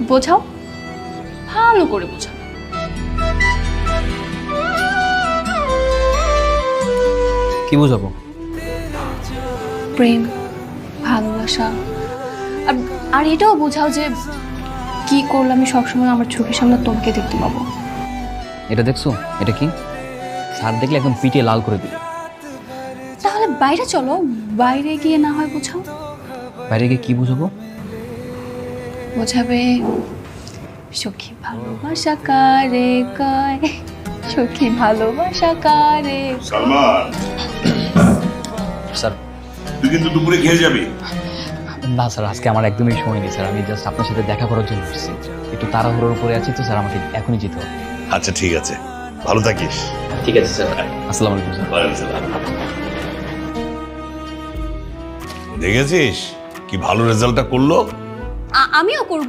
বোঝাও, ভালো করে বোঝাও। কি বুঝাবো? প্রেম, ভালোবাসা, আর এটাও বোঝাও যে কি করলে আমি সবসময় আমার চোখের সামনে তোমাকে দেখতে পাবো। এটা দেখছো? এটা কি? স্যার দেখলে একদম পিটিয়ে লাল করে দিবে। তাহলে বাইরে চলো, বাইরে গিয়ে না হয় বোঝাও। বাইরে গিয়ে কি বুঝাবো? বোঝাবে সখী ভালোবাসা কারে কয়, সখী ভালোবাসা কারে। সালমান, স্যার তুই কিন্তু দুপুরে খেয়ে যাবি। না স্যার, আজকে আমার একদমই সময় নেই স্যার। আমি জাস্ট আপনার সাথে দেখা করার জন্য এসেছি। একটু তাড়াহুড়োর উপরে আছি তো স্যার, আমাকে এখনই যেতে হবে। আচ্ছা ঠিক আছে, ভালো থাকিস। ঠিক আছে স্যার, আসসালামু আলাইকুম স্যার। দেখেছিস কি ভালো রেজাল্টটা করলো। আমিও করব।